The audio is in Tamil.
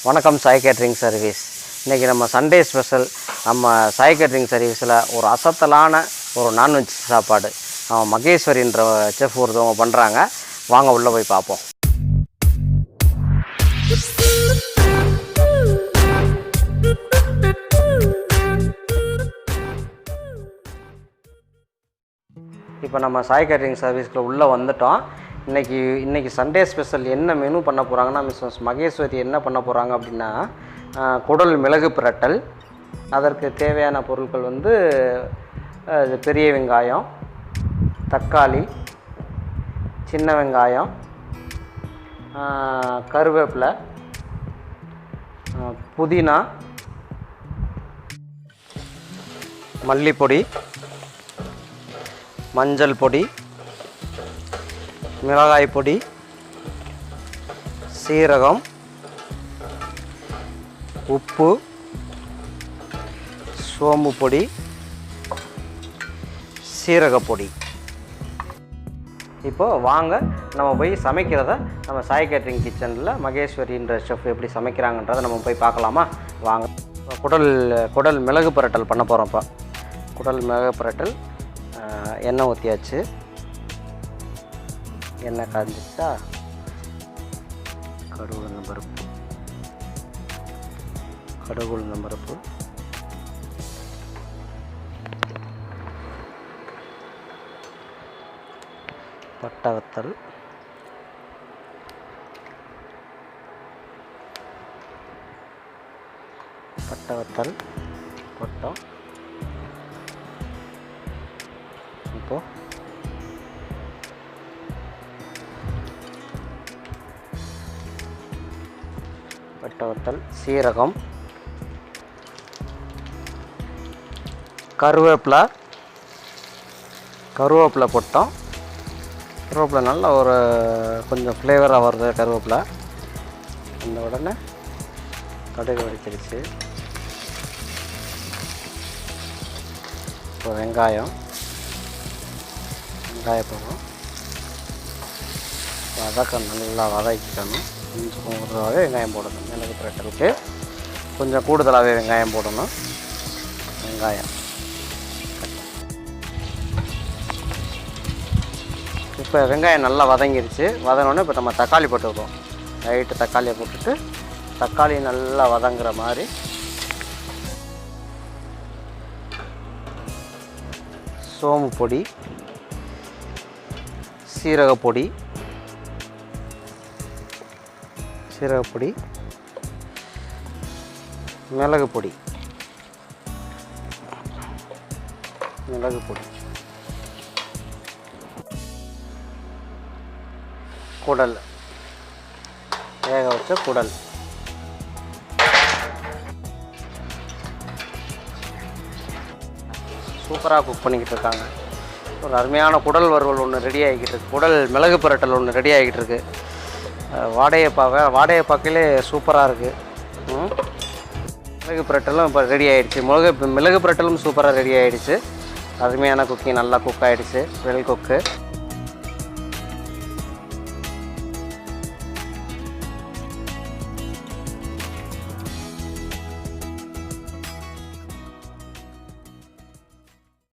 வணக்கம் சாய் கேட்ரிங் சர்வீஸ். இன்றைக்கி நம்ம சண்டே ஸ்பெஷல் நம்ம சாய் கேட்ரிங் சர்வீஸில் ஒரு அசத்தலான ஒரு நான்வெஜ் சாப்பாடு மகேஸ்வரின்ற செஃப் ஒருத்தவங்க பண்ணுறாங்க. வாங்க உள்ளே போய் பார்ப்போம். இப்போ நம்ம சாய் கேட்ரிங் சர்வீஸில் உள்ளே வந்துட்டோம். இன்றைக்கி சண்டே ஸ்பெஷல் என்ன மெனு பண்ண போகிறாங்கன்னா, மிஸ்ஸஸ் மகேஸ்வரி என்ன பண்ண போகிறாங்க அப்படின்னா, குடல் மிளகு பிரட்டல். அதற்கு தேவையான பொருட்கள் வந்து பெரிய வெங்காயம், தக்காளி, சின்ன வெங்காயம், கருவேப்பிலை, புதினா, மல்லிப்பொடி, மஞ்சள் பொடி, மிளகாய் பொடி, சீரகம், உப்பு, சோம்பு பொடி, சீரகப்பொடி. இப்போது வாங்க நம்ம போய் சமைக்கிறத நம்ம சாய் கேட்ரிங் கிச்சனில் மகேஸ்வரின்ற செஃப் எப்படி சமைக்கிறாங்கன்றதை நம்ம போய் பார்க்கலாமா? வாங்க. குடல் மிளகு பிரட்டல் பண்ண போகிறோம். இப்போ குடல் மிளகு பிரட்டல் எண்ணெய் ஊற்றியாச்சு. எண்ணெய் காய்ஞ்சிச்சா, கடுகு உளுந்தம் பருப்பு, பட்டை வத்தல், போட்டோம். இப்போது பட்டை வத்தல், சீரகம், கருவேப்பிலை போட்டோம். கருவேப்பிலை நல்லா ஒரு கொஞ்சம் ஃப்ளேவராக வருது. கருவேப்பிலை அந்த உடனே கடுகு வெடிச்சிருச்சு. இப்போ வெங்காயம் போடுறோம். நல்லா வதக்கிக்கணும். கொஞ்சம் கூடுதலாகவே வெங்காயம் போடணும். மிளகு பிரட்டலுக்கு கொஞ்சம் கூடுதலாகவே வெங்காயம் போடணும். வெங்காயம் இப்போ வெங்காயம் நல்லா வதங்கிருச்சு. வதங்கினோடனே இப்போ நம்ம தக்காளி போட்டுருக்கோம். லைட்டு தக்காளியை போட்டுட்டு தக்காளி நல்லா வதங்குற மாதிரி சோம்பு பொடி, சீரகப்பொடி, மிளகு பொடி, குடல், வேக வச்ச குடல், சூப்பராக குக் பண்ணிக்கிட்டு இருக்காங்க. ஒரு அருமையான குடல் வறுவல் ஒன்று ரெடி ஆகிக்கிட்டு இருக்கு. குடல் மிளகு பிரட்டல் ஒன்று ரெடி ஆகிக்கிட்டு இருக்குது. வாடையை பார்க்கலே சூப்பராக இருக்குது. மிளகு பிரட்டலும் இப்போ ரெடி ஆகிடுச்சு. மிளகு பிரட்டலும் சூப்பராக ரெடி ஆகிடுச்சு. அருமையான குக்கிங், நல்லா குக் ஆகிடுச்சு. வெல் குக்கு.